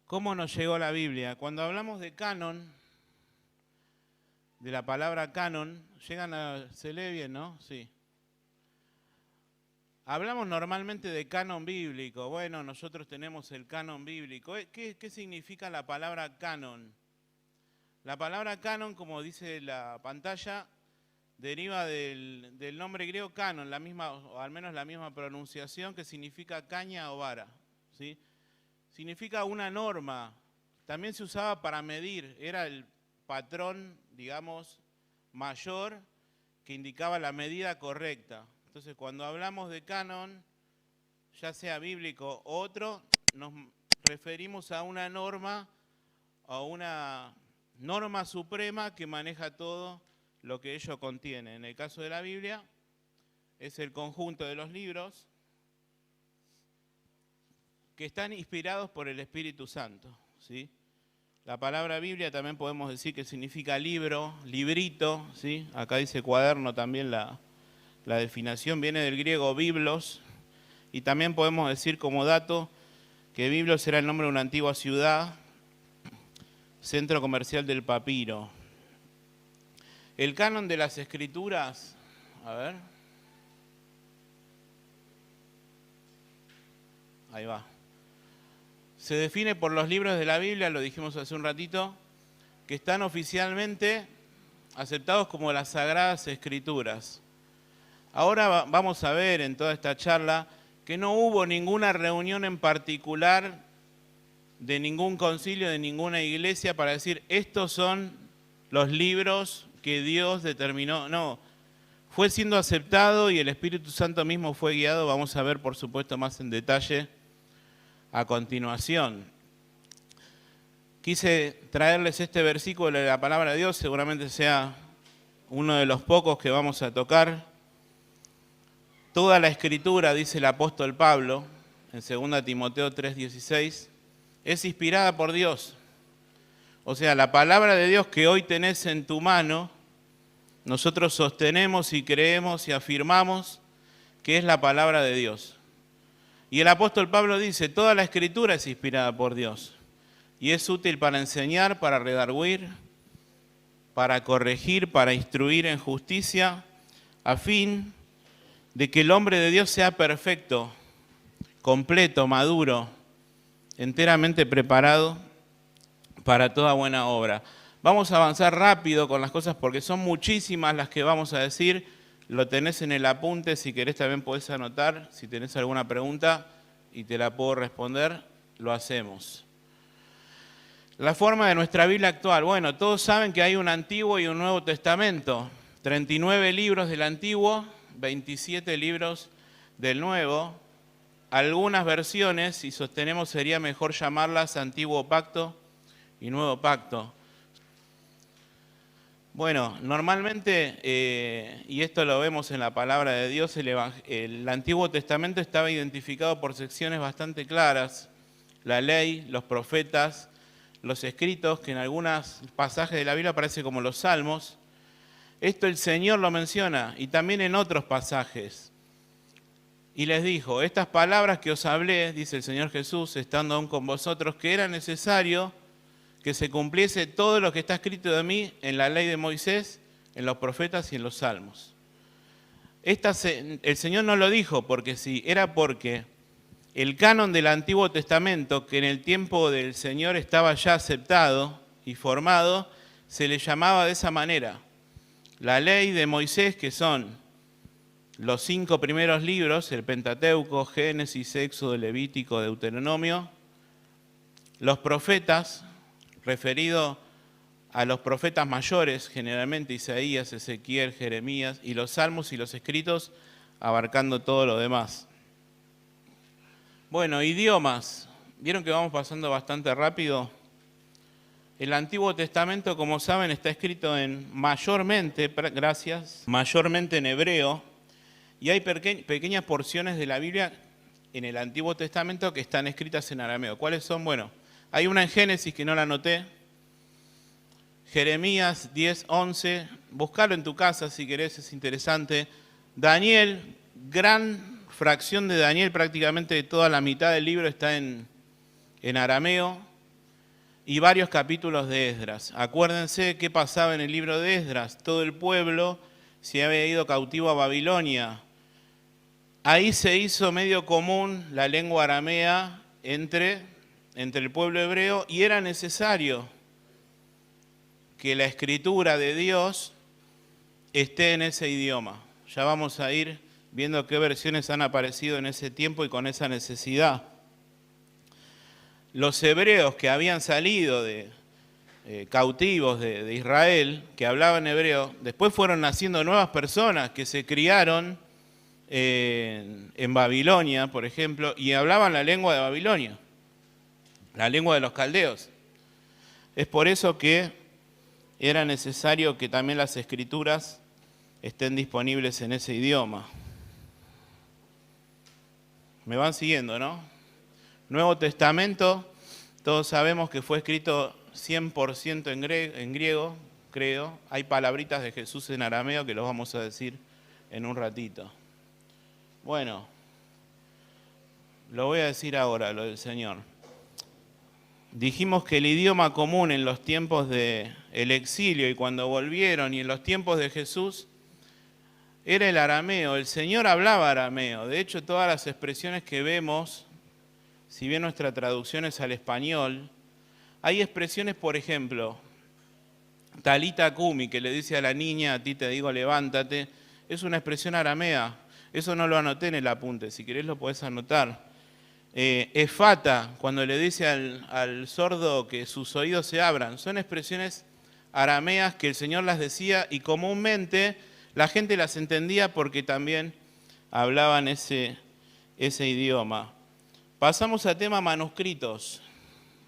¿Cómo nos llegó la Biblia? Cuando hablamos de canon, de la palabra canon, se lee bien, ¿no? Sí. Hablamos normalmente de canon bíblico. Bueno, nosotros tenemos el canon bíblico. ¿Qué significa la palabra canon? La palabra canon, como dice la pantalla, deriva del nombre griego canon, la misma, o al menos la misma pronunciación, que significa caña o vara, ¿sí? Significa una norma. También se usaba para medir, era el patrón, digamos, mayor que indicaba la medida correcta. Entonces, cuando hablamos de canon, ya sea bíblico o otro, nos referimos a una norma o una norma suprema que maneja todo lo que ello contiene. En el caso de la Biblia, es el conjunto de los libros que están inspirados por el Espíritu Santo, ¿sí? La palabra Biblia también podemos decir que significa libro, librito, ¿sí? Acá dice cuaderno también la definición, viene del griego biblos, y también podemos decir como dato que Biblos era el nombre de una antigua ciudad, centro comercial del papiro. El canon de las escrituras, a ver, ahí va. Se define por los libros de la Biblia, lo dijimos hace un ratito, que están oficialmente aceptados como las Sagradas Escrituras. Ahora vamos a ver en toda esta charla que no hubo ninguna reunión en particular de ningún concilio, de ninguna iglesia para decir estos son los libros que Dios determinó. No, fue siendo aceptado y el Espíritu Santo mismo fue guiado. Vamos a ver, por supuesto, más en detalle a continuación. Quise traerles este versículo de la palabra de Dios, seguramente sea uno de los pocos que vamos a tocar. Toda la Escritura, dice el apóstol Pablo, en 2 Timoteo 3:16, es inspirada por Dios. O sea, la palabra de Dios que hoy tenés en tu mano, nosotros sostenemos y creemos y afirmamos que es la palabra de Dios. Y el apóstol Pablo dice, toda la Escritura es inspirada por Dios y es útil para enseñar, para redarguir, para corregir, para instruir en justicia, a fin de que el hombre de Dios sea perfecto, completo, maduro, enteramente preparado para toda buena obra. Vamos a avanzar rápido con las cosas porque son muchísimas las que vamos a decir. Lo tenés en el apunte, si querés también podés anotar, si tenés alguna pregunta y te la puedo responder, lo hacemos. La forma de nuestra Biblia actual. Bueno, todos saben que hay un Antiguo y un Nuevo Testamento. 39 libros del Antiguo, 27 libros del Nuevo. Algunas versiones, si sostenemos, sería mejor llamarlas Antiguo Pacto y Nuevo Pacto. Bueno, normalmente, y esto lo vemos en la palabra de Dios, el Antiguo Testamento estaba identificado por secciones bastante claras. La ley, los profetas, los escritos, que en algunos pasajes de la Biblia aparece como los salmos. Esto el Señor lo menciona y también en otros pasajes. Y les dijo, estas palabras que os hablé, dice el Señor Jesús, estando aún con vosotros, que era necesario que se cumpliese todo lo que está escrito de mí en la ley de Moisés, en los profetas y en los salmos. El Señor no lo dijo porque sí, era porque el canon del Antiguo Testamento, que en el tiempo del Señor estaba ya aceptado y formado, se le llamaba de esa manera. La ley de Moisés, que son los 5 primeros libros, el Pentateuco, Génesis, Éxodo, Levítico, Deuteronomio. Los profetas, referido a los profetas mayores, generalmente Isaías, Ezequiel, Jeremías, y los salmos y los escritos, abarcando todo lo demás. Bueno, idiomas. ¿Vieron que vamos pasando bastante rápido? El Antiguo Testamento, como saben, está escrito mayormente en hebreo, y hay pequeñas porciones de la Biblia en el Antiguo Testamento que están escritas en arameo. ¿Cuáles son? Bueno, hay una en Génesis que no la anoté, Jeremías 10:11, buscalo en tu casa si querés, es interesante. Daniel, gran fracción de Daniel, prácticamente toda la mitad del libro está en arameo. y varios capítulos de Esdras. Acuérdense qué pasaba en el libro de Esdras. Todo el pueblo se había ido cautivo a Babilonia. Ahí se hizo medio común la lengua aramea entre el pueblo hebreo y era necesario que la escritura de Dios esté en ese idioma. Ya vamos a ir viendo qué versiones han aparecido en ese tiempo y con esa necesidad. Los hebreos que habían salido de cautivos de Israel, que hablaban hebreo, después fueron naciendo nuevas personas que se criaron en Babilonia, por ejemplo, y hablaban la lengua de Babilonia, la lengua de los caldeos. Es por eso que era necesario que también las escrituras estén disponibles en ese idioma. Me van siguiendo, ¿no? Nuevo Testamento, todos sabemos que fue escrito 100% en griego, creo. Hay palabritas de Jesús en arameo que los vamos a decir en un ratito. Bueno, lo voy a decir ahora, lo del Señor. Dijimos que el idioma común en los tiempos del exilio y cuando volvieron y en los tiempos de Jesús era el arameo. El Señor hablaba arameo. De hecho, todas las expresiones que vemos, si bien nuestra traducción es al español, hay expresiones, por ejemplo, talita cumi, que le dice a la niña, a ti te digo levántate, es una expresión aramea. Eso no lo anoté en el apunte, si querés lo podés anotar. Efata, cuando le dice al sordo que sus oídos se abran, son expresiones arameas que el Señor las decía y comúnmente la gente las entendía porque también hablaban ese idioma. Pasamos al tema manuscritos.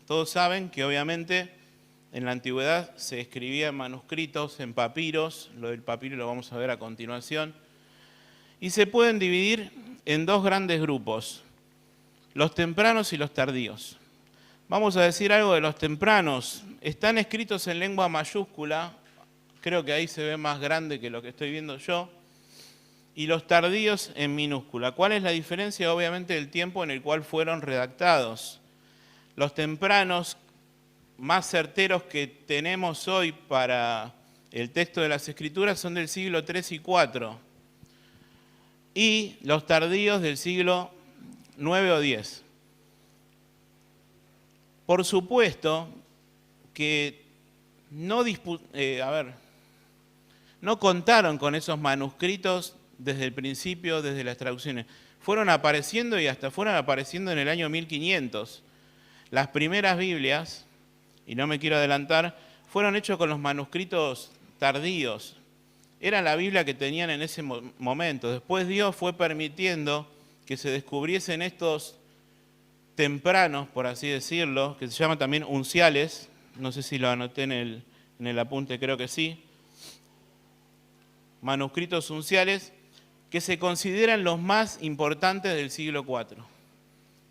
Todos saben que obviamente en la antigüedad se escribía en manuscritos, en papiros, lo del papiro lo vamos a ver a continuación, y se pueden dividir en dos grandes grupos, los tempranos y los tardíos. Vamos a decir algo de los tempranos. Están escritos en lengua mayúscula, creo que ahí se ve más grande que lo que estoy viendo yo, y los tardíos en minúscula. ¿Cuál es la diferencia? Obviamente el tiempo en el cual fueron redactados. Los tempranos más certeros que tenemos hoy para el texto de las Escrituras son del siglo 3 y 4, y los tardíos del siglo 9 o 10. Por supuesto que no contaron con esos manuscritos desde el principio, desde las traducciones. Fueron apareciendo y hasta fueron apareciendo en el año 1500. Las primeras Biblias, y no me quiero adelantar, fueron hechos con los manuscritos tardíos. Era la Biblia que tenían en ese momento. Después Dios fue permitiendo que se descubriesen estos tempranos, por así decirlo, que se llaman también unciales. No sé si lo anoté en el apunte, creo que sí. Manuscritos unciales que se consideran los más importantes del siglo IV.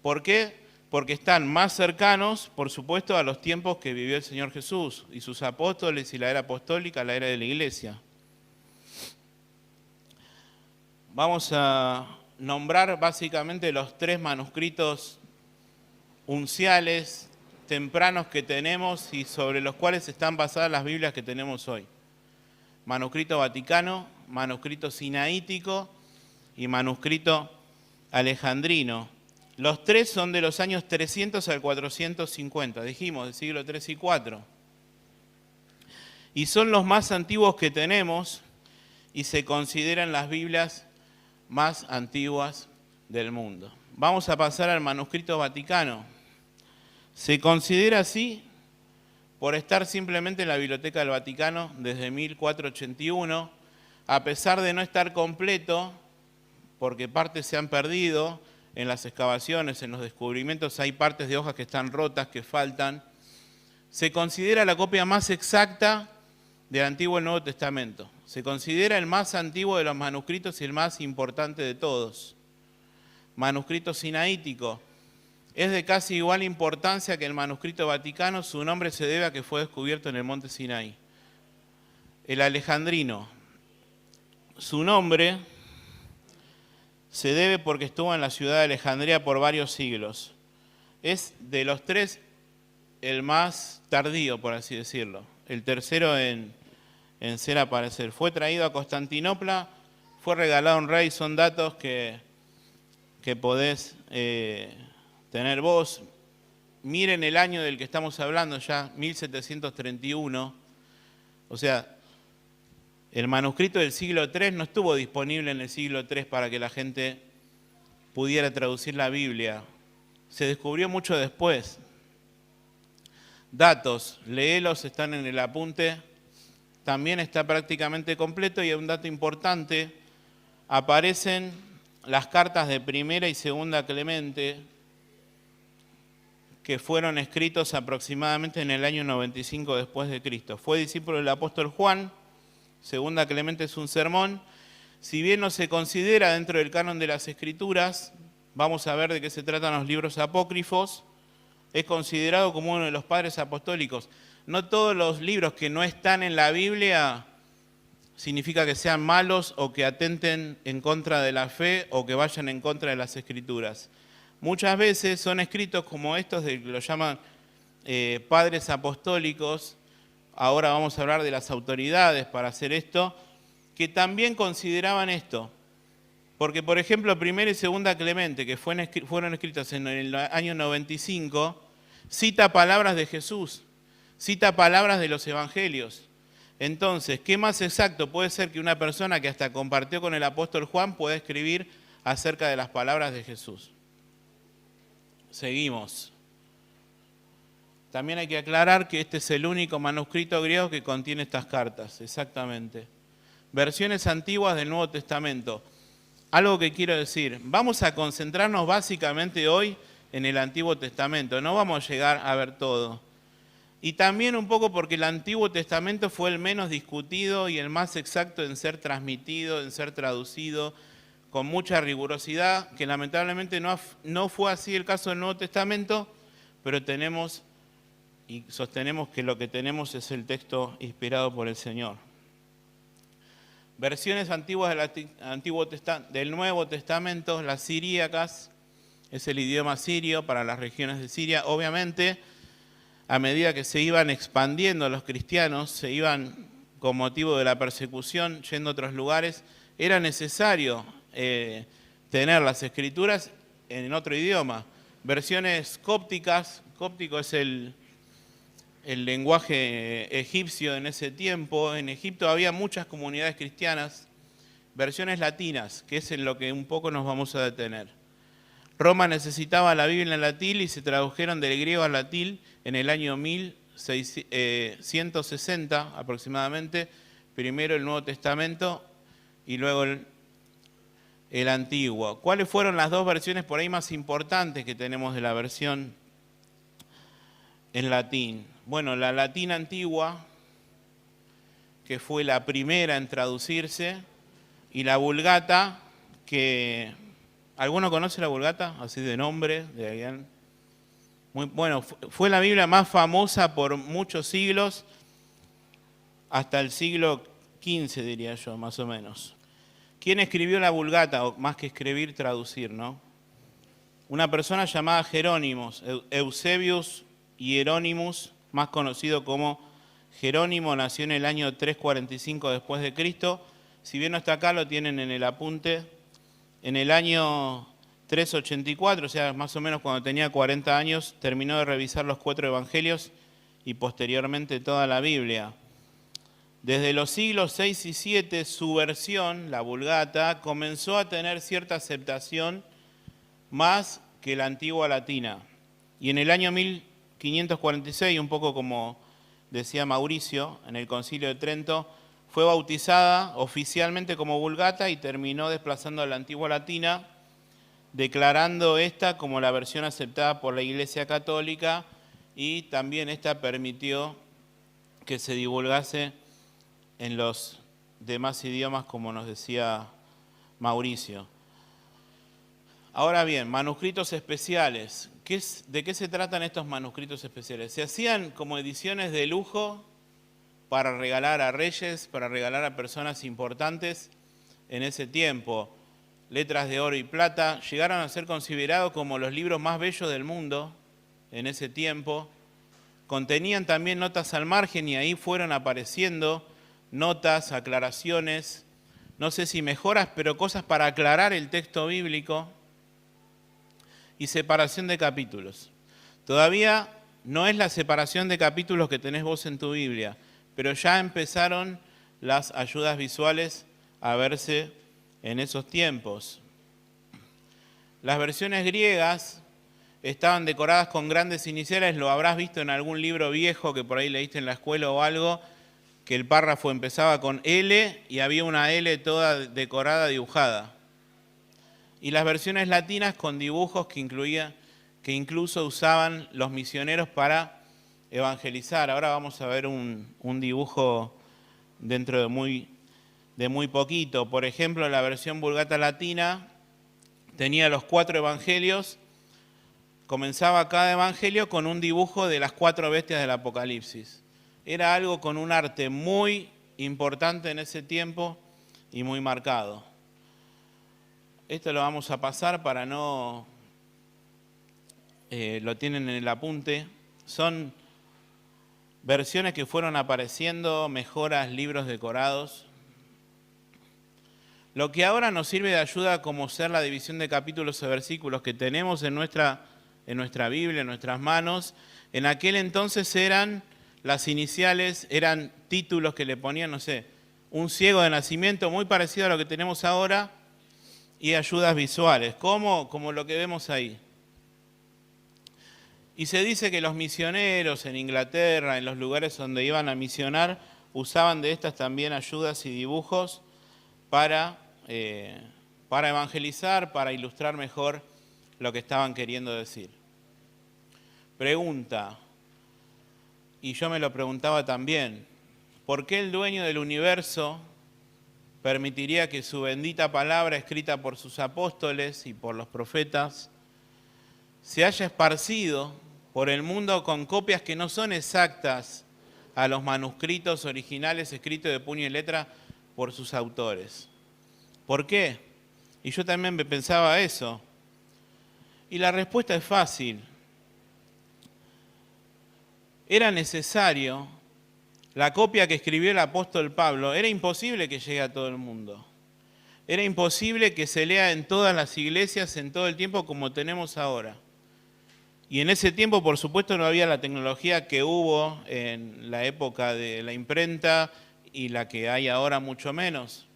¿Por qué? Porque están más cercanos, por supuesto, a los tiempos que vivió el Señor Jesús y sus apóstoles y la era apostólica, la era de la iglesia. Vamos a nombrar básicamente los tres manuscritos unciales tempranos que tenemos y sobre los cuales están basadas las Biblias que tenemos hoy. Manuscrito Vaticano, manuscrito Sinaítico y manuscrito Alejandrino. Los tres son de los años 300 al 450, dijimos, del siglo 3 y 4. Y son los más antiguos que tenemos y se consideran las Biblias más antiguas del mundo. Vamos a pasar al manuscrito Vaticano. Se considera así por estar simplemente en la Biblioteca del Vaticano desde 1481, a pesar de no estar completo, porque partes se han perdido en las excavaciones, en los descubrimientos, hay partes de hojas que están rotas, que faltan. Se considera la copia más exacta del Antiguo y Nuevo Testamento. Se considera el más antiguo de los manuscritos y el más importante de todos. Manuscrito Sinaítico. Es de casi igual importancia que el manuscrito Vaticano, su nombre se debe a que fue descubierto en el monte Sinaí. El Alejandrino. Su nombre se debe porque estuvo en la ciudad de Alejandría por varios siglos. Es de los tres el más tardío, por así decirlo. El tercero en ser aparecer. Fue traído a Constantinopla, fue regalado a un rey, son datos que podés tener vos. Miren el año del que estamos hablando ya, 1731. O sea, el manuscrito del siglo III no estuvo disponible en el siglo III para que la gente pudiera traducir la Biblia. Se descubrió mucho después. Datos, léelos, están en el apunte. También está prácticamente completo y un dato importante, aparecen las cartas de Primera y Segunda Clemente, que fueron escritos aproximadamente en el año 95 después de Cristo. Fue discípulo del apóstol Juan. Segunda Clemente es un sermón. Si bien no se considera dentro del canon de las Escrituras, vamos a ver de qué se tratan los libros apócrifos, es considerado como uno de los padres apostólicos. No todos los libros que no están en la Biblia significa que sean malos o que atenten en contra de la fe o que vayan en contra de las Escrituras. Muchas veces son escritos como estos, lo llaman padres apostólicos. Ahora vamos a hablar de las autoridades para hacer esto, que también consideraban esto. Porque, por ejemplo, Primera y Segunda Clemente, que fueron escritas en el año 95, cita palabras de Jesús, cita palabras de los evangelios. Entonces, ¿qué más exacto puede ser que una persona que hasta compartió con el apóstol Juan pueda escribir acerca de las palabras de Jesús? Seguimos. También hay que aclarar que este es el único manuscrito griego que contiene estas cartas, exactamente. Versiones antiguas del Nuevo Testamento. Algo que quiero decir, vamos a concentrarnos básicamente hoy en el Antiguo Testamento, no vamos a llegar a ver todo. Y también un poco porque el Antiguo Testamento fue el menos discutido y el más exacto en ser transmitido, en ser traducido, con mucha rigurosidad, que lamentablemente no fue así el caso del Nuevo Testamento, pero tenemos y sostenemos que lo que tenemos es el texto inspirado por el Señor. Versiones antiguas del Nuevo Testamento, las siríacas, es el idioma sirio para las regiones de Siria. Obviamente, a medida que se iban expandiendo los cristianos, se iban con motivo de la persecución yendo a otros lugares, era necesario tener las escrituras en otro idioma. Versiones cópticas, cóptico es el lenguaje egipcio en ese tiempo. En Egipto había muchas comunidades cristianas. Versiones latinas, que es en lo que un poco nos vamos a detener. Roma necesitaba la Biblia en latín y se tradujeron del griego al latín en el año 1160 aproximadamente. Primero el Nuevo Testamento y luego el Antiguo. ¿Cuáles fueron las dos versiones por ahí más importantes que tenemos de la versión en latín? Bueno, la latín antigua, que fue la primera en traducirse, y la Vulgata, que... ¿Alguno conoce la Vulgata? Así de nombre, de alguien. Bueno, fue la Biblia más famosa por muchos siglos, hasta el siglo XV, diría yo, más o menos. ¿Quién escribió la Vulgata? O más que escribir, traducir, ¿no? Una persona llamada Jerónimos, Eusebius Hieronymus, más conocido como Jerónimo, nació en el año 345 después de Cristo. Si bien no está acá, lo tienen en el apunte. En el año 384, o sea, más o menos cuando tenía 40 años, terminó de revisar los 4 evangelios y posteriormente toda la Biblia. Desde los siglos 6 y 7, su versión, la Vulgata, comenzó a tener cierta aceptación más que la antigua latina. Y en el año 1546, un poco como decía Mauricio, en el Concilio de Trento, fue bautizada oficialmente como Vulgata y terminó desplazando a la antigua latina, declarando esta como la versión aceptada por la Iglesia Católica, y también esta permitió que se divulgase en los demás idiomas, como nos decía Mauricio. Ahora bien, manuscritos especiales. ¿De qué se tratan estos manuscritos especiales? Se hacían como ediciones de lujo para regalar a reyes, para regalar a personas importantes en ese tiempo. Letras de oro y plata llegaron a ser considerados como los libros más bellos del mundo en ese tiempo. contenían también notas al margen y ahí fueron apareciendo notas, aclaraciones, no sé si mejoras, pero cosas para aclarar el texto bíblico y separación de capítulos. Todavía no es la separación de capítulos que tenés vos en tu Biblia, pero ya empezaron las ayudas visuales a verse en esos tiempos. Las versiones griegas estaban decoradas con grandes iniciales, lo habrás visto en algún libro viejo que por ahí leíste en la escuela o algo, que el párrafo empezaba con L y había una L toda decorada, dibujada. Y las versiones latinas con dibujos que incluso usaban los misioneros para evangelizar. Ahora vamos a ver un dibujo dentro de muy poquito. Por ejemplo, la versión Vulgata latina tenía los 4 evangelios. Comenzaba cada evangelio con un dibujo de las 4 bestias del Apocalipsis. Era algo con un arte muy importante en ese tiempo y muy marcado. Esto lo vamos a pasar para no... lo tienen en el apunte. Son versiones que fueron apareciendo, mejoras, libros decorados. Lo que ahora nos sirve de ayuda como ser la división de capítulos o versículos que tenemos en nuestra Biblia, en nuestras manos, en aquel entonces eran las iniciales, eran títulos que le ponían, no sé, un ciego de nacimiento, muy parecido a lo que tenemos ahora, y ayudas visuales, como lo que vemos ahí. Y se dice que los misioneros en Inglaterra, en los lugares donde iban a misionar, usaban de estas también ayudas y dibujos para evangelizar, para ilustrar mejor lo que estaban queriendo decir. Pregunta, y yo me lo preguntaba también, ¿por qué el dueño del universo permitiría que su bendita palabra, escrita por sus apóstoles y por los profetas, se haya esparcido por el mundo con copias que no son exactas a los manuscritos originales escritos de puño y letra por sus autores? ¿Por qué? Y yo también me pensaba eso. Y la respuesta es fácil. Era necesario, la copia que escribió el apóstol Pablo, era imposible que llegue a todo el mundo. Era imposible que se lea en todas las iglesias en todo el tiempo como tenemos ahora. Y en ese tiempo, por supuesto, no había la tecnología que hubo en la época de la imprenta y la que hay ahora mucho menos.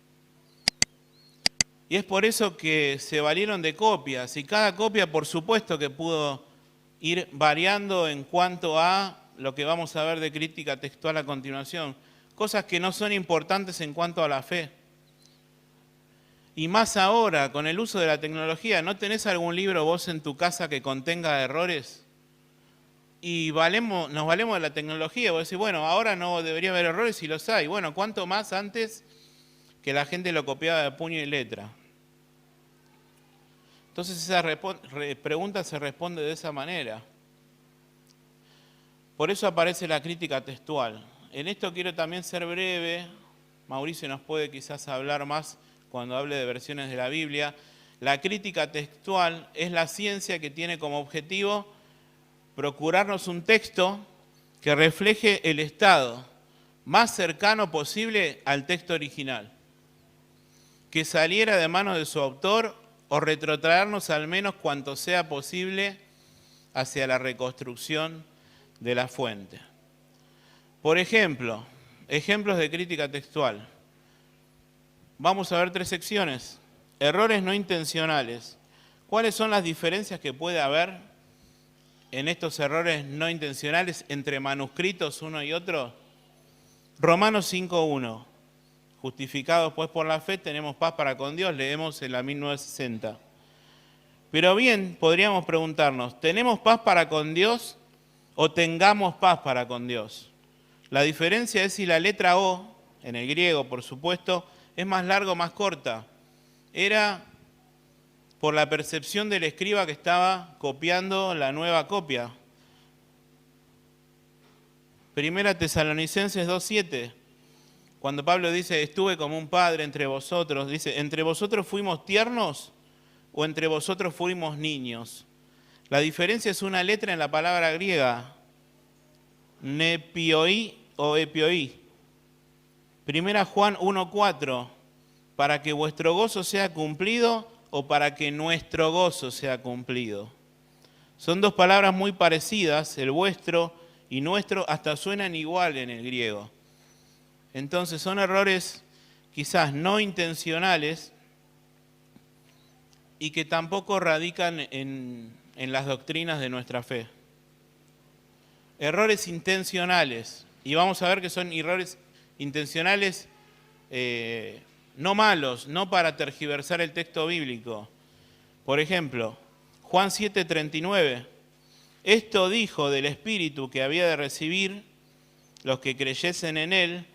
Y es por eso que se valieron de copias, y cada copia, por supuesto, que pudo ir variando en cuanto a lo que vamos a ver de crítica textual a continuación, cosas que no son importantes en cuanto a la fe. Y más ahora, con el uso de la tecnología, ¿no tenés algún libro vos en tu casa que contenga errores? Y nos valemos de la tecnología, vos decís, bueno, ahora no debería haber errores y los hay. Bueno, ¿cuánto más antes que la gente lo copiaba de puño y letra? Entonces esa pregunta se responde de esa manera. Por eso aparece la crítica textual. En esto quiero también ser breve. Mauricio nos puede quizás hablar más cuando hable de versiones de la Biblia. La crítica textual es la ciencia que tiene como objetivo procurarnos un texto que refleje el estado más cercano posible al texto original, que saliera de manos de su autor o retrotraernos al menos cuanto sea posible hacia la reconstrucción de la fuente. Por ejemplo, ejemplos de crítica textual. Vamos a ver 3 secciones. Errores no intencionales. ¿Cuáles son las diferencias que puede haber en estos errores no intencionales entre manuscritos uno y otro? Romanos 5:1. Justificados pues por la fe tenemos paz para con Dios, leemos en la 1960. Pero bien, podríamos preguntarnos, ¿tenemos paz para con Dios o tengamos paz para con Dios? La diferencia es si la letra O, en el griego por supuesto, es más larga o más corta. Era por la percepción del escriba que estaba copiando la nueva copia. Primera Tesalonicenses 2:7, cuando Pablo dice, estuve como un padre entre vosotros, dice, ¿entre vosotros fuimos tiernos o entre vosotros fuimos niños? La diferencia es una letra en la palabra griega. nepioi o epioi. Primera Juan 1:4, para que vuestro gozo sea cumplido o para que nuestro gozo sea cumplido. Son dos palabras muy parecidas, el vuestro y nuestro hasta suenan igual en el griego. Entonces son errores quizás no intencionales y que tampoco radican en las doctrinas de nuestra fe. Errores intencionales, y vamos a ver que son errores intencionales no malos, no para tergiversar el texto bíblico. Por ejemplo, Juan 7:39, esto dijo del Espíritu que había de recibir los que creyesen en él,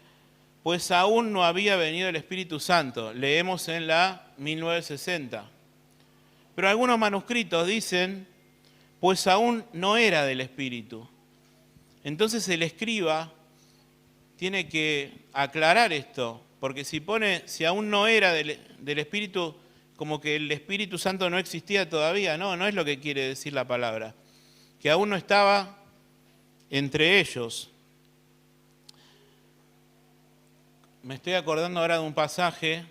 pues aún no había venido el Espíritu Santo. Leemos en la 1960. Pero algunos manuscritos dicen, pues aún no era del Espíritu. Entonces el escriba tiene que aclarar esto, porque si aún no era del Espíritu, como que el Espíritu Santo no existía todavía, no es lo que quiere decir la palabra, que aún no estaba entre ellos. Me estoy acordando ahora de un pasaje,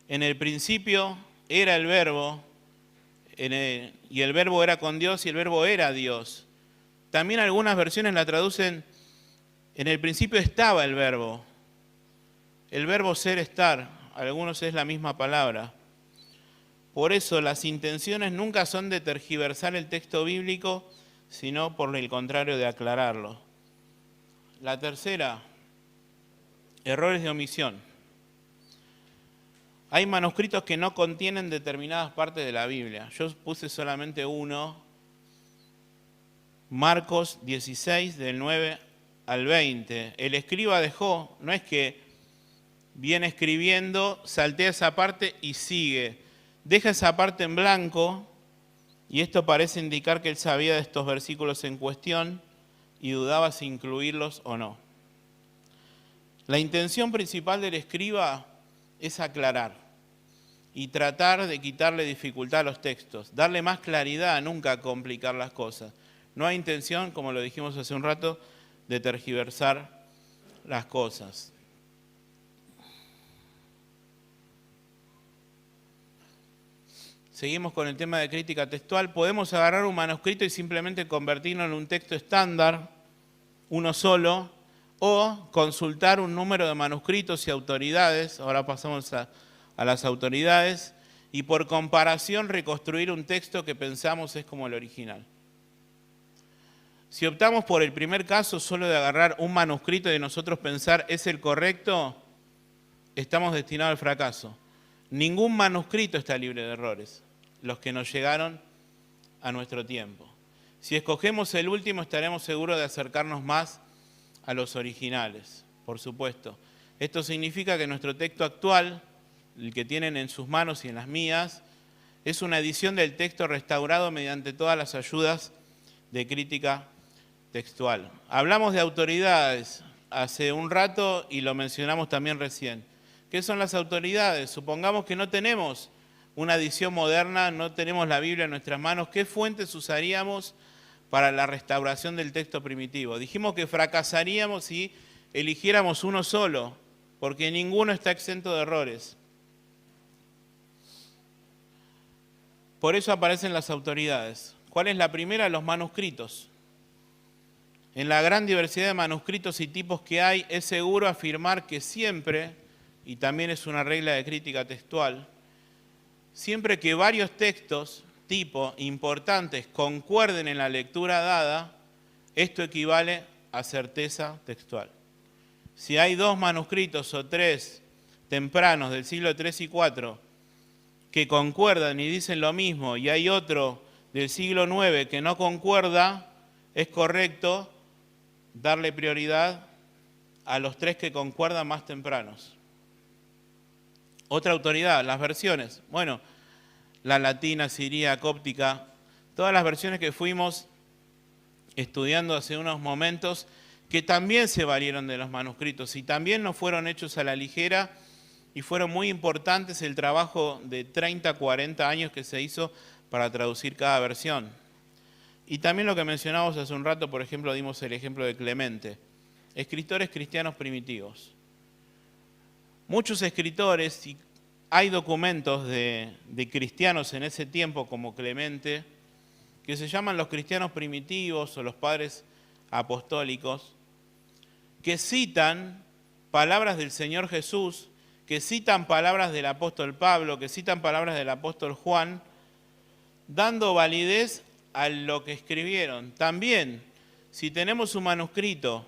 en el principio era el Verbo, y el Verbo era con Dios y el Verbo era Dios. También algunas versiones la traducen, en el principio estaba el verbo ser, estar, algunos es la misma palabra. Por eso las intenciones nunca son de tergiversar el texto bíblico, sino por el contrario de aclararlo. La tercera, errores de omisión. Hay manuscritos que no contienen determinadas partes de la Biblia. Yo puse solamente uno, Marcos 16, del 9 al 20. El escriba dejó, no es que viene escribiendo, saltea esa parte y sigue. Deja esa parte en blanco, y esto parece indicar que él sabía de estos versículos en cuestión y dudaba si incluirlos o no. La intención principal del escriba es aclarar y tratar de quitarle dificultad a los textos, darle más claridad, nunca complicar las cosas. No hay intención, como lo dijimos hace un rato, de tergiversar las cosas. Seguimos con el tema de crítica textual. Podemos agarrar un manuscrito y simplemente convertirlo en un texto estándar, uno solo, o consultar un número de manuscritos y autoridades, ahora pasamos a las autoridades, y por comparación reconstruir un texto que pensamos es como el original. Si optamos por el primer caso, solo de agarrar un manuscrito y de nosotros pensar es el correcto, estamos destinados al fracaso. Ningún manuscrito está libre de errores, los que nos llegaron a nuestro tiempo. Si escogemos el último, estaremos seguros de acercarnos más a los originales, por supuesto. Esto significa que nuestro texto actual, el que tienen en sus manos y en las mías, es una edición del texto restaurado mediante todas las ayudas de crítica textual. Hablamos de autoridades hace un rato y lo mencionamos también recién. ¿Qué son las autoridades? Supongamos que no tenemos una edición moderna, no tenemos la Biblia en nuestras manos. ¿Qué fuentes usaríamos para la restauración del texto primitivo? Dijimos que fracasaríamos si eligiéramos uno solo, porque ninguno está exento de errores. Por eso aparecen las autoridades. ¿Cuál es la primera? Los manuscritos. En la gran diversidad de manuscritos y tipos que hay, es seguro afirmar que siempre, y también es una regla de crítica textual, siempre que varios textos, tipo, importantes, concuerden en la lectura dada, esto equivale a certeza textual. Si hay dos manuscritos o tres tempranos del siglo III y IV que concuerdan y dicen lo mismo, y hay otro del siglo IX que no concuerda, es correcto darle prioridad a los tres que concuerdan más tempranos. Otra autoridad, las versiones. Bueno, la latina, siria, cóptica, todas las versiones que fuimos estudiando hace unos momentos, que también se valieron de los manuscritos y también no fueron hechos a la ligera y fueron muy importantes el trabajo de 30, 40 años que se hizo para traducir cada versión. Y también lo que mencionábamos hace un rato, por ejemplo, dimos el ejemplo de Clemente. Escritores cristianos primitivos. Muchos escritores, y hay documentos de cristianos en ese tiempo como Clemente, que se llaman los cristianos primitivos o los padres apostólicos, que citan palabras del Señor Jesús, que citan palabras del apóstol Pablo, que citan palabras del apóstol Juan, dando validez a lo que escribieron. También, si tenemos un manuscrito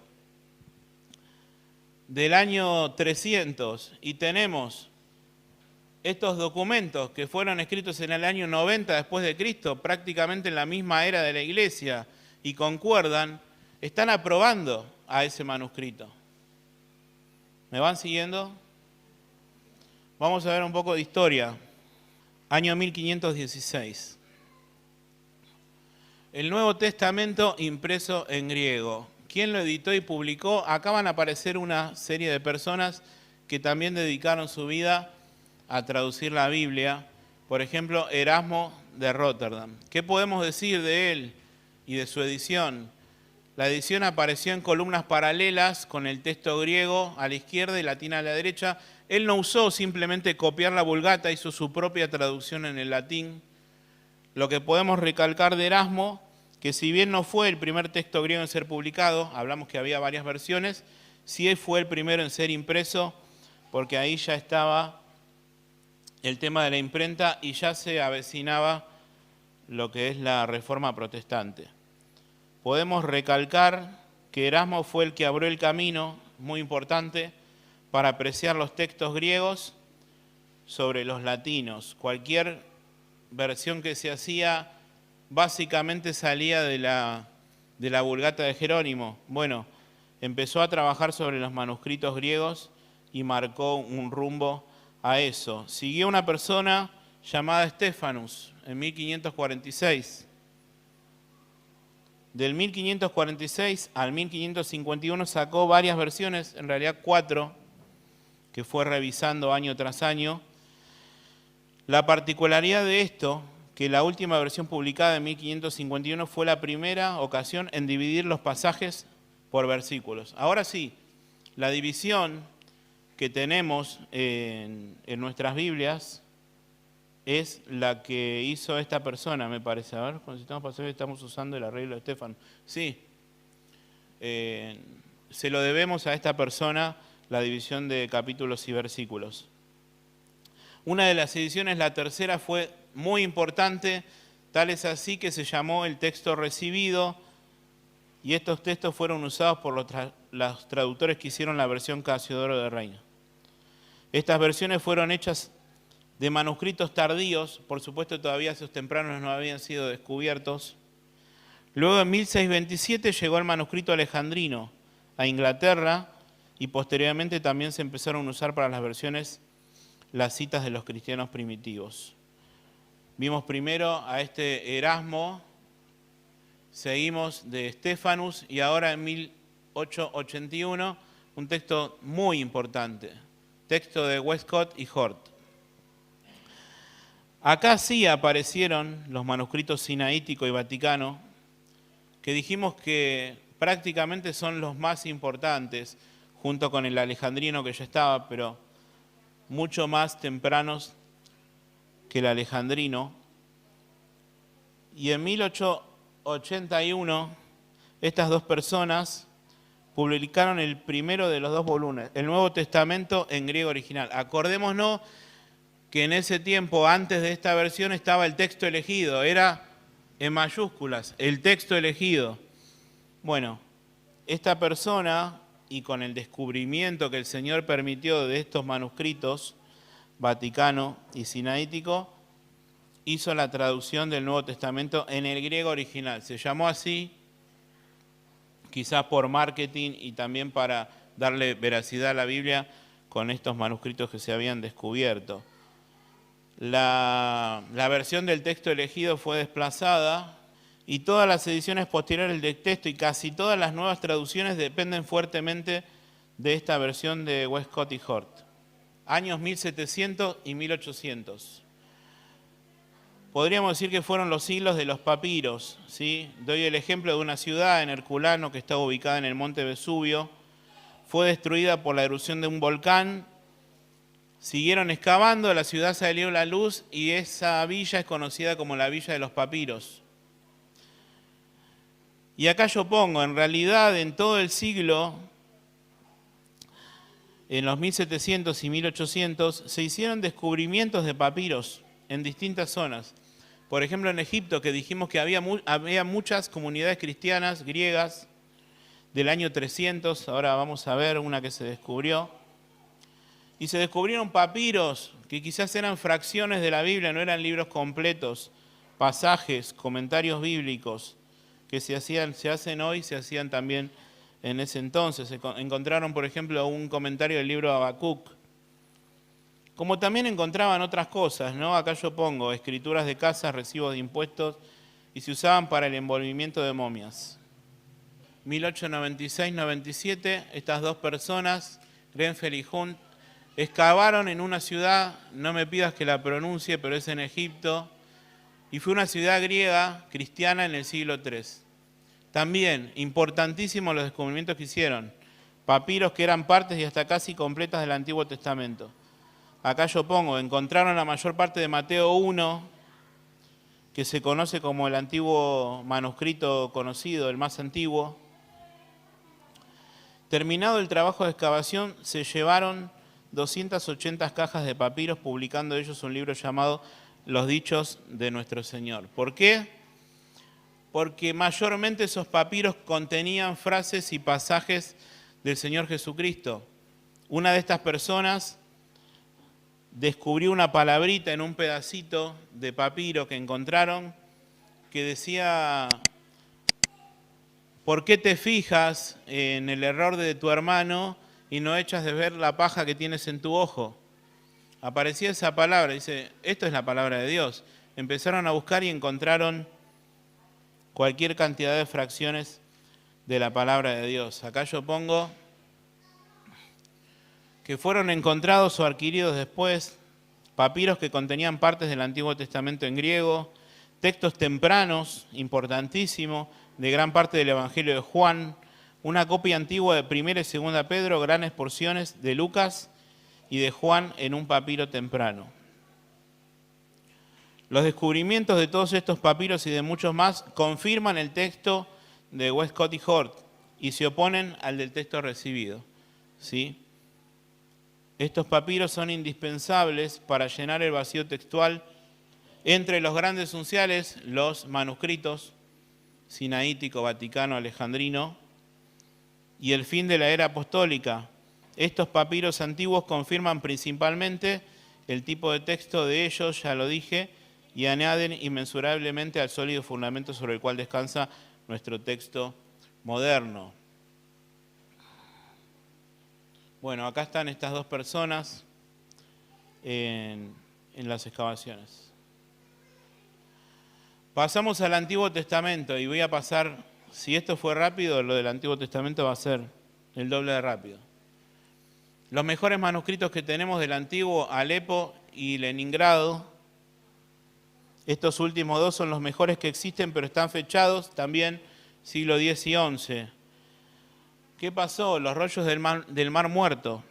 del año 300 y tenemos estos documentos que fueron escritos en el año 90 después de Cristo, prácticamente en la misma era de la iglesia, y concuerdan, están aprobando a ese manuscrito. ¿Me van siguiendo? Vamos a ver un poco de historia. Año 1516. El Nuevo Testamento impreso en griego. ¿Quién lo editó y publicó? Acá van a aparecer una serie de personas que también dedicaron su vida a traducir la Biblia. Por ejemplo, Erasmo de Rotterdam. ¿Qué podemos decir de él y de su edición? La edición apareció en columnas paralelas con el texto griego a la izquierda y latín a la derecha. Él no usó simplemente copiar la Vulgata, hizo su propia traducción en el latín. Lo que podemos recalcar de Erasmo, que si bien no fue el primer texto griego en ser publicado, hablamos que había varias versiones, sí fue el primero en ser impreso, porque ahí ya estaba el tema de la imprenta y ya se avecinaba lo que es la Reforma Protestante. Podemos recalcar que Erasmo fue el que abrió el camino, muy importante, para apreciar los textos griegos sobre los latinos. Cualquier versión que se hacía básicamente salía de la Vulgata de Jerónimo. Bueno, empezó a trabajar sobre los manuscritos griegos y marcó un rumbo a eso. Siguió una persona llamada Estefanus en 1546. Del 1546 al 1551 sacó varias versiones, en realidad 4, que fue revisando año tras año. La particularidad de esto, que la última versión publicada en 1551 fue la primera ocasión en dividir los pasajes por versículos. Ahora sí, la división que tenemos en nuestras Biblias es la que hizo esta persona, me parece. A ver, cuando estamos pasajes estamos usando el arreglo de Estefano. Sí, se lo debemos a esta persona la división de capítulos y versículos. Una de las ediciones, la tercera, fue muy importante, tal es así que se llamó el texto recibido, y estos textos fueron usados por los traductores que hicieron la versión Casiodoro de Reina. Estas versiones fueron hechas de manuscritos tardíos, por supuesto todavía esos tempranos no habían sido descubiertos. Luego en 1627 llegó el manuscrito alejandrino a Inglaterra y posteriormente también se empezaron a usar para las versiones las citas de los cristianos primitivos. Vimos primero a este Erasmo, seguimos de Estefanus y ahora en 1881 un texto muy importante, texto de Westcott y Hort. Acá sí aparecieron los manuscritos sinaítico y vaticano, que dijimos que prácticamente son los más importantes, junto con el alejandrino que ya estaba, pero mucho más tempranos que el alejandrino. Y en 1881, estas dos personas publicaron el primero de los dos volúmenes, el Nuevo Testamento en griego original. Acordémonos que en ese tiempo, antes de esta versión, estaba el texto elegido, era en mayúsculas, el texto elegido. Bueno, esta persona, y con el descubrimiento que el Señor permitió de estos manuscritos, vaticano y sinaítico, hizo la traducción del Nuevo Testamento en el griego original. Se llamó así, quizás por marketing y también para darle veracidad a la Biblia con estos manuscritos que se habían descubierto. La versión del texto elegido fue desplazada y todas las ediciones posteriores del texto y casi todas las nuevas traducciones dependen fuertemente de esta versión de Westcott y Hort. Años 1700 y 1800. Podríamos decir que fueron los siglos de los papiros, ¿sí? Doy el ejemplo de una ciudad en Herculano que está ubicada en el monte Vesubio. Fue destruida por la erupción de un volcán. Siguieron excavando, la ciudad salió a la luz y esa villa es conocida como la Villa de los Papiros. Y acá yo pongo, en realidad en todo el siglo, en los 1700 y 1800, se hicieron descubrimientos de papiros en distintas zonas. Por ejemplo, en Egipto, que dijimos que había muchas comunidades cristianas griegas del año 300, ahora vamos a ver una que se descubrió. Y se descubrieron papiros que quizás eran fracciones de la Biblia, no eran libros completos, pasajes, comentarios bíblicos, que se hacen hoy, se hacían también en ese entonces. Se encontraron, por ejemplo, un comentario del libro de Habacuc. Como también encontraban otras cosas, ¿no? Acá yo pongo escrituras de casas, recibos de impuestos, y se usaban para el envolvimiento de momias. 1896-97, estas dos personas, Grenfell y Hunt, excavaron en una ciudad, no me pidas que la pronuncie, pero es en Egipto, y fue una ciudad griega cristiana en el siglo III. También, importantísimos los descubrimientos que hicieron, papiros que eran partes y hasta casi completas del Antiguo Testamento. Acá yo pongo, encontraron la mayor parte de Mateo 1, que se conoce como el antiguo manuscrito conocido, el más antiguo. Terminado el trabajo de excavación, se llevaron 280 cajas de papiros, publicando ellos un libro llamado Los Dichos de Nuestro Señor. ¿Por qué? Porque mayormente esos papiros contenían frases y pasajes del Señor Jesucristo. Una de estas personas descubrió una palabrita en un pedacito de papiro que encontraron que decía: ¿por qué te fijas en el error de tu hermano y no echas de ver la paja que tienes en tu ojo? Aparecía esa palabra, dice, esto es la palabra de Dios. Empezaron a buscar y encontraron cualquier cantidad de fracciones de la palabra de Dios. Acá yo pongo que fueron encontrados o adquiridos después papiros que contenían partes del Antiguo Testamento en griego, textos tempranos, importantísimos, de gran parte del Evangelio de Juan, una copia antigua de 1 y 2 Pedro, grandes porciones de Lucas y de Juan en un papiro temprano. Los descubrimientos de todos estos papiros y de muchos más confirman el texto de Westcott y Hort y se oponen al del texto recibido, ¿sí? Estos papiros son indispensables para llenar el vacío textual entre los grandes unciales, los manuscritos sinaítico, vaticano, alejandrino, y el fin de la era apostólica. Estos papiros antiguos confirman principalmente el tipo de texto de ellos, ya lo dije, y añaden inmensurablemente al sólido fundamento sobre el cual descansa nuestro texto moderno. Bueno, acá están estas dos personas en las excavaciones. Pasamos al Antiguo Testamento y voy a pasar, si esto fue rápido, lo del Antiguo Testamento va a ser el doble de rápido. Los mejores manuscritos que tenemos del Antiguo, Alepo y Leningrado. Estos últimos dos son los mejores que existen, pero están fechados también siglo X y XI. ¿Qué pasó? Los rollos del Mar Muerto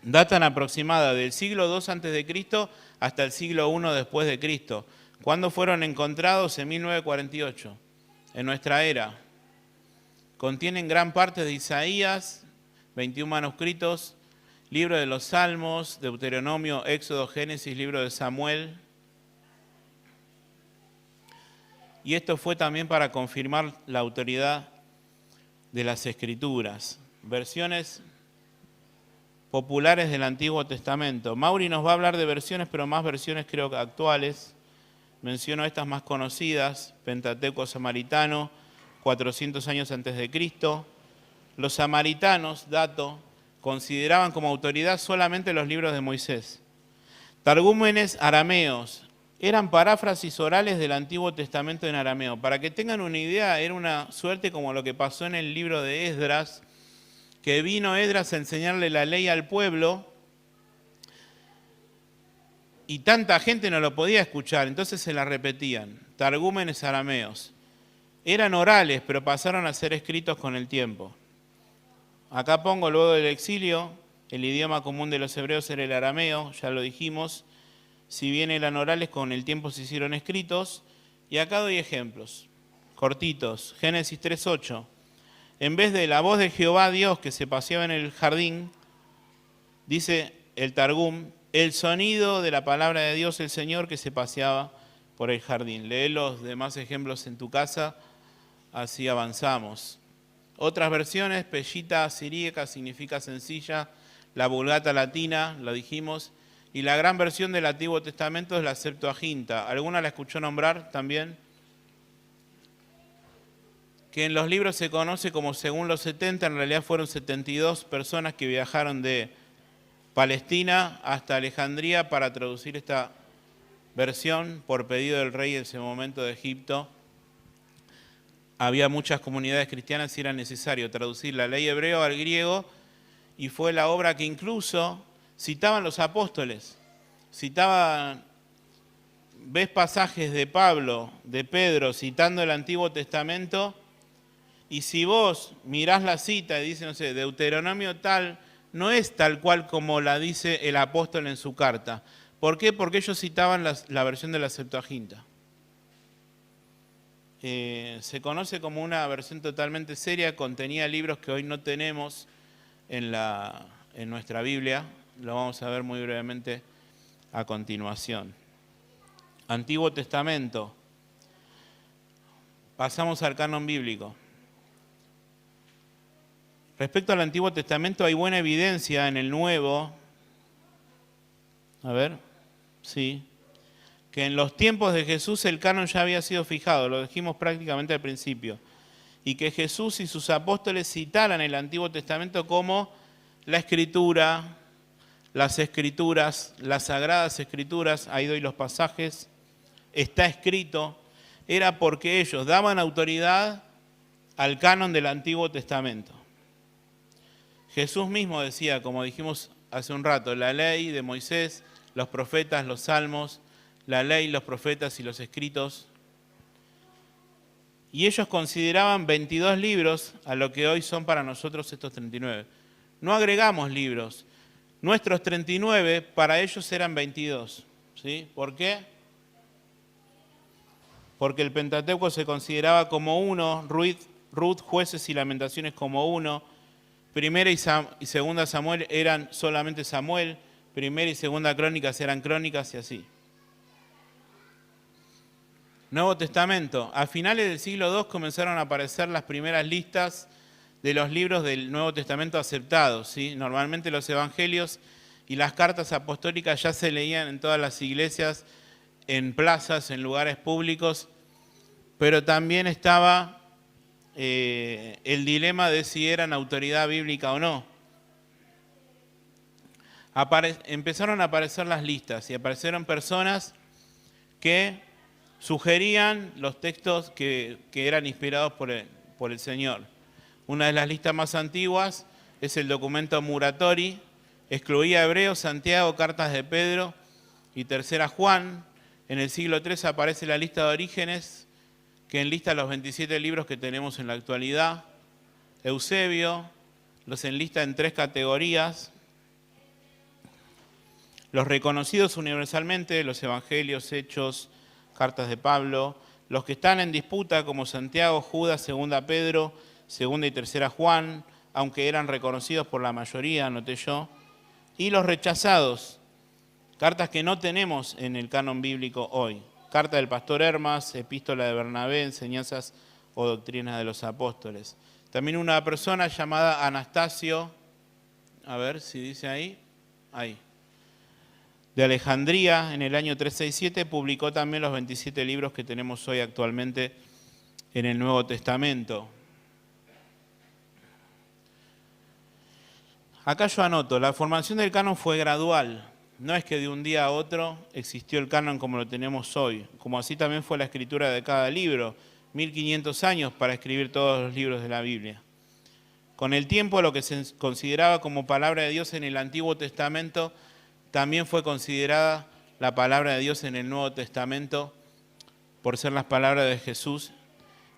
datan aproximada del siglo II a.C. hasta el siglo I después de Cristo. ¿Cuándo fueron encontrados? En 1948, en nuestra era. Contienen gran parte de Isaías, 21 manuscritos, libro de los Salmos, Deuteronomio, Éxodo, Génesis, libro de Samuel. Y esto fue también para confirmar la autoridad de las Escrituras. Versiones populares del Antiguo Testamento. Mauri nos va a hablar de versiones, pero más versiones creo que actuales. Menciono estas más conocidas: Pentateuco samaritano, 400 años antes de Cristo. Los samaritanos, dato, consideraban como autoridad solamente los libros de Moisés. Targúmenes arameos, eran paráfrasis orales del Antiguo Testamento en arameo. Para que tengan una idea, era una suerte como lo que pasó en el libro de Esdras, que vino Esdras a enseñarle la ley al pueblo, y tanta gente no lo podía escuchar, entonces se la repetían, targúmenes arameos. Eran orales, pero pasaron a ser escritos con el tiempo. Acá pongo luego del exilio, el idioma común de los hebreos era el arameo, ya lo dijimos. Si bien eran orales, con el tiempo se hicieron escritos. Y acá doy ejemplos, cortitos. Génesis 3:8. En vez de la voz de Jehová Dios que se paseaba en el jardín, dice el Targum, el sonido de la palabra de Dios el Señor que se paseaba por el jardín. Lee los demás ejemplos en tu casa, así avanzamos. Otras versiones, Pellita siríaca significa sencilla, la Vulgata latina, lo dijimos, y la gran versión del Antiguo Testamento es la Septuaginta. ¿Alguna la escuchó nombrar también? Que en los libros se conoce como según los 70, en realidad fueron 72 personas que viajaron de Palestina hasta Alejandría para traducir esta versión por pedido del rey en ese momento de Egipto. Había muchas comunidades cristianas y era necesario traducir la ley hebreo al griego, y fue la obra que incluso citaban los apóstoles. Ves pasajes de Pablo, de Pedro, citando el Antiguo Testamento, y si vos mirás la cita y dice, no sé, Deuteronomio tal, no es tal cual como la dice el apóstol en su carta. ¿Por qué? Porque ellos citaban la versión de la Septuaginta. Se conoce como una versión totalmente seria, contenía libros que hoy no tenemos en nuestra Biblia. Lo vamos a ver muy brevemente a continuación. Antiguo Testamento. Pasamos al canon bíblico. Respecto al Antiguo Testamento hay buena evidencia en el Nuevo. A ver, sí. Que en los tiempos de Jesús el canon ya había sido fijado, lo dijimos prácticamente al principio. Y que Jesús y sus apóstoles citaran el Antiguo Testamento como la Escritura, las Escrituras, las Sagradas Escrituras, ahí doy los pasajes, está escrito, era porque ellos daban autoridad al canon del Antiguo Testamento. Jesús mismo decía, como dijimos hace un rato, la ley de Moisés, los profetas, los salmos, la ley, los profetas y los escritos. Y ellos consideraban 22 libros a lo que hoy son para nosotros estos 39. No agregamos libros. Nuestros 39 para ellos eran 22. ¿Sí? ¿Por qué? Porque el Pentateuco se consideraba como uno, Ruth, Jueces y Lamentaciones como uno, Primera y Segunda Samuel eran solamente Samuel, Primera y Segunda Crónicas eran Crónicas y así. Nuevo Testamento. A finales del siglo II comenzaron a aparecer las primeras listas de los libros del Nuevo Testamento aceptados. ¿Sí? Normalmente los evangelios y las cartas apostólicas ya se leían en todas las iglesias, en plazas, en lugares públicos, pero también estaba el dilema de si eran autoridad bíblica o no. Empezaron a aparecer las listas y aparecieron personas que sugerían los textos que eran inspirados por el Señor. Una de las listas más antiguas es el documento Muratori, excluía Hebreos, Santiago, cartas de Pedro y Tercera Juan. En el siglo III aparece la lista de Orígenes, que enlista los 27 libros que tenemos en la actualidad. Eusebio los enlista en 3 categorías. Los reconocidos universalmente, los evangelios, hechos, cartas de Pablo. Los que están en disputa, como Santiago, Judas, Segunda Pedro, Segunda y Tercera Juan, aunque eran reconocidos por la mayoría, anoté yo. Y los rechazados, cartas que no tenemos en el canon bíblico hoy. Carta del pastor Hermas, epístola de Bernabé, enseñanzas o doctrinas de los apóstoles. También una persona llamada Anastasio, a ver si dice ahí, de Alejandría, en el año 367, publicó también los 27 libros que tenemos hoy actualmente en el Nuevo Testamento. Acá yo anoto, la formación del canon fue gradual. No es que de un día a otro existió el canon como lo tenemos hoy, como así también fue la escritura de cada libro, 1500 años para escribir todos los libros de la Biblia. Con el tiempo, lo que se consideraba como palabra de Dios en el Antiguo Testamento también fue considerada la palabra de Dios en el Nuevo Testamento por ser las palabras de Jesús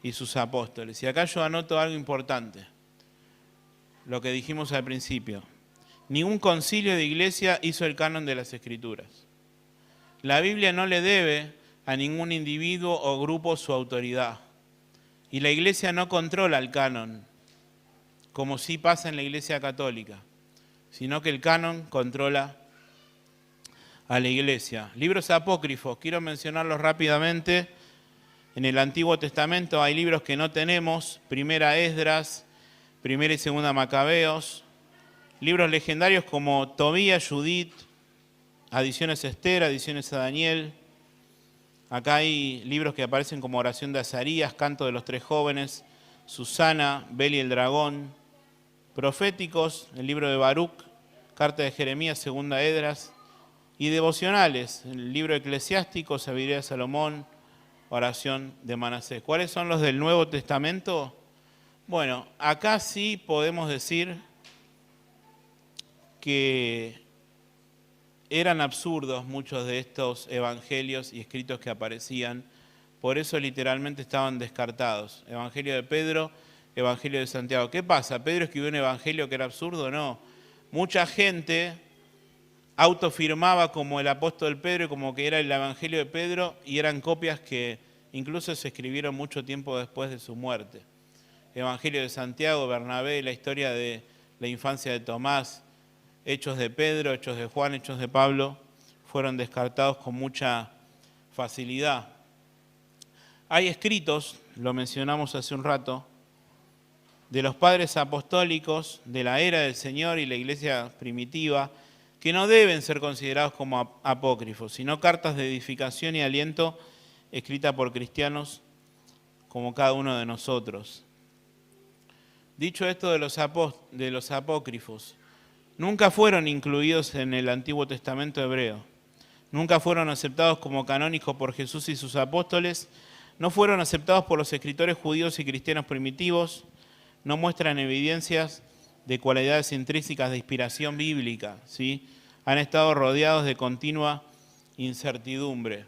y sus apóstoles. Y acá yo anoto algo importante, lo que dijimos al principio. Ningún concilio de iglesia hizo el canon de las Escrituras. La Biblia no le debe a ningún individuo o grupo su autoridad. Y la iglesia no controla el canon, como sí pasa en la iglesia católica, sino que el canon controla a la iglesia. Libros apócrifos, quiero mencionarlos rápidamente. En el Antiguo Testamento hay libros que no tenemos, Primera Esdras, Primera y Segunda Macabeos, libros legendarios como Tobías, Judith, Adiciones a Esther, Adiciones a Daniel. Acá hay libros que aparecen como Oración de Azarías, Canto de los Tres Jóvenes, Susana, Bel y el Dragón. Proféticos, el libro de Baruch, Carta de Jeremías, Segunda Esdras. Y devocionales, el libro eclesiástico, Sabiduría de Salomón, Oración de Manasés. ¿Cuáles son los del Nuevo Testamento? Bueno, acá sí podemos decir que eran absurdos muchos de estos evangelios y escritos que aparecían, por eso literalmente estaban descartados. Evangelio de Pedro, Evangelio de Santiago. ¿Qué pasa? ¿Pedro escribió un evangelio que era absurdo? No. Mucha gente autofirmaba como el apóstol Pedro, como que era el evangelio de Pedro, y eran copias que incluso se escribieron mucho tiempo después de su muerte. Evangelio de Santiago, Bernabé, la historia de la infancia de Tomás, Hechos de Pedro, Hechos de Juan, Hechos de Pablo, fueron descartados con mucha facilidad. Hay escritos, lo mencionamos hace un rato, de los padres apostólicos de la era del Señor y la iglesia primitiva, que no deben ser considerados como apócrifos, sino cartas de edificación y aliento escritas por cristianos como cada uno de nosotros. Dicho esto de los apócrifos, nunca fueron incluidos en el Antiguo Testamento hebreo, nunca fueron aceptados como canónicos por Jesús y sus apóstoles, no fueron aceptados por los escritores judíos y cristianos primitivos, no muestran evidencias de cualidades intrínsecas de inspiración bíblica, ¿sí? Han estado rodeados de continua incertidumbre.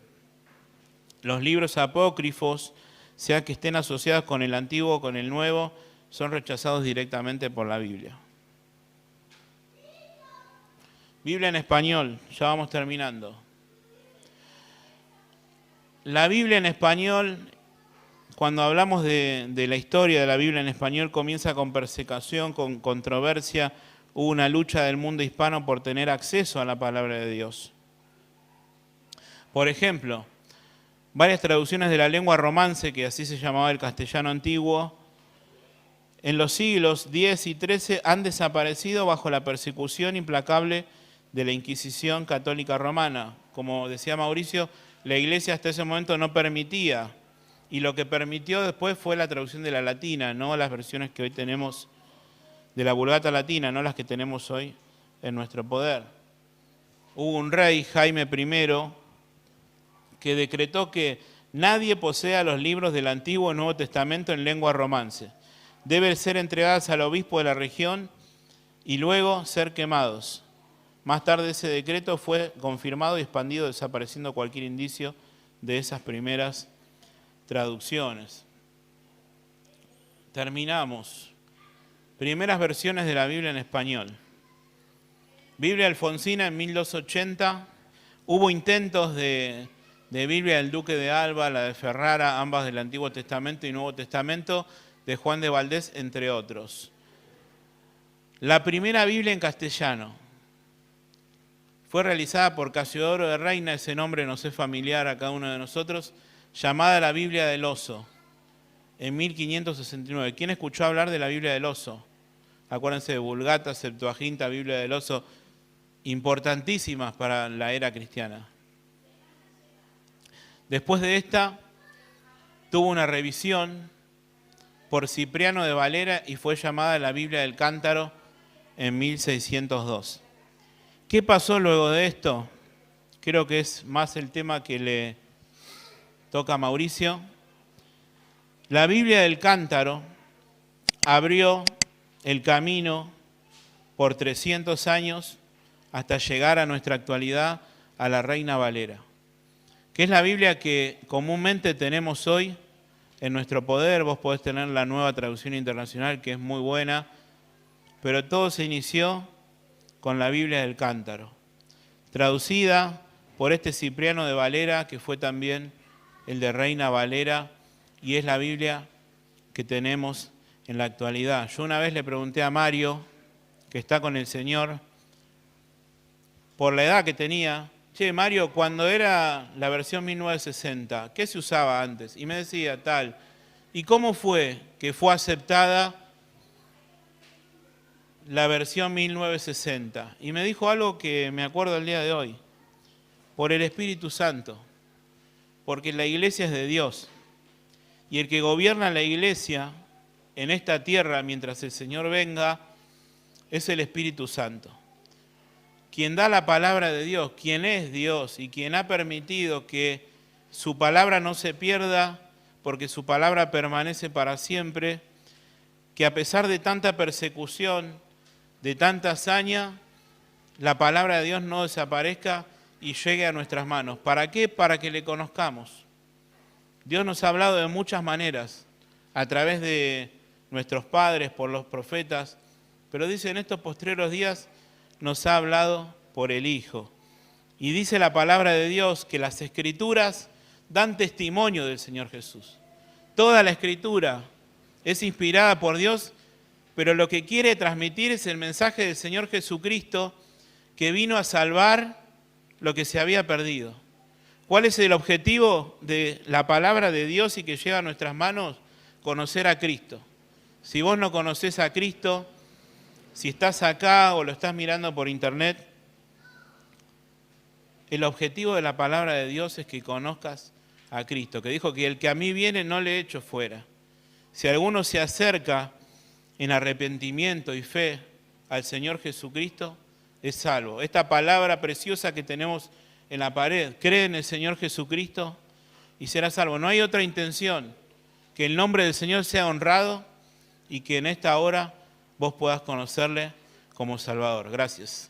Los libros apócrifos, sea que estén asociados con el Antiguo o con el Nuevo, son rechazados directamente por la Biblia. Biblia en español, ya vamos terminando. La Biblia en español, cuando hablamos de la historia de la Biblia en español, comienza con persecución, con controversia. Hubo una lucha del mundo hispano por tener acceso a la palabra de Dios. Por ejemplo, varias traducciones de la lengua romance, que así se llamaba el castellano antiguo, en los siglos X y XIII han desaparecido bajo la persecución implacable de la Inquisición católica romana. Como decía Mauricio, la Iglesia hasta ese momento no permitía, y lo que permitió después fue la traducción de la latina, no las versiones que hoy tenemos de la Vulgata latina, no las que tenemos hoy en nuestro poder. Hubo un rey, Jaime I, que decretó que nadie posea los libros del Antiguo y Nuevo Testamento en lengua romance. Deben ser entregados al obispo de la región y luego ser quemados. Más tarde ese decreto fue confirmado y expandido, desapareciendo cualquier indicio de esas primeras traducciones. Terminamos. Primeras versiones de la Biblia en español. Biblia alfonsina en 1280. Hubo intentos de Biblia del Duque de Alba, la de Ferrara, ambas del Antiguo Testamento y Nuevo Testamento, de Juan de Valdés, entre otros. La primera Biblia en castellano fue realizada por Casiodoro de Reina, ese nombre nos es familiar a cada uno de nosotros, llamada la Biblia del Oso, en 1569. ¿Quién escuchó hablar de la Biblia del Oso? Acuérdense de Vulgata, Septuaginta, Biblia del Oso, importantísimas para la era cristiana. Después de esta, tuvo una revisión por Cipriano de Valera y fue llamada la Biblia del Cántaro en 1602. ¿Qué pasó luego de esto? Creo que es más el tema que le toca a Mauricio. La Biblia del Cántaro abrió el camino por 300 años hasta llegar a nuestra actualidad a la Reina Valera, que es la Biblia que comúnmente tenemos hoy en nuestro poder. Vos podés tener la Nueva Traducción Internacional, que es muy buena, pero todo se inició con la Biblia del Cántaro, traducida por este Cipriano de Valera, que fue también el de Reina Valera, y es la Biblia que tenemos en la actualidad. Yo una vez le pregunté a Mario, que está con el Señor, por la edad que tenía: che, Mario, cuando era la versión 1960, ¿qué se usaba antes? Y me decía tal. ¿Y cómo fue que fue aceptada la versión 1960? Y me dijo algo que me acuerdo el día de hoy: por el Espíritu Santo, porque la iglesia es de Dios, y el que gobierna la iglesia en esta tierra mientras el Señor venga es el Espíritu Santo. Quien da la palabra de Dios, quien es Dios y quien ha permitido que su palabra no se pierda, porque su palabra permanece para siempre, que a pesar de tanta persecución, de tanta hazaña, la palabra de Dios no desaparezca y llegue a nuestras manos. ¿Para qué? Para que le conozcamos. Dios nos ha hablado de muchas maneras, a través de nuestros padres, por los profetas, pero dice en estos postreros días nos ha hablado por el Hijo. Y dice la palabra de Dios que las Escrituras dan testimonio del Señor Jesús. Toda la Escritura es inspirada por Dios, pero lo que quiere transmitir es el mensaje del Señor Jesucristo, que vino a salvar lo que se había perdido. ¿Cuál es el objetivo de la palabra de Dios y que llega a nuestras manos? Conocer a Cristo. Si vos no conocés a Cristo, si estás acá o lo estás mirando por internet, el objetivo de la palabra de Dios es que conozcas a Cristo, que dijo que el que a mí viene no le echo fuera. Si alguno se acerca en arrepentimiento y fe al Señor Jesucristo, es salvo. Esta palabra preciosa que tenemos en la pared: cree en el Señor Jesucristo y serás salvo. No hay otra intención que el nombre del Señor sea honrado y que en esta hora vos puedas conocerle como Salvador. Gracias.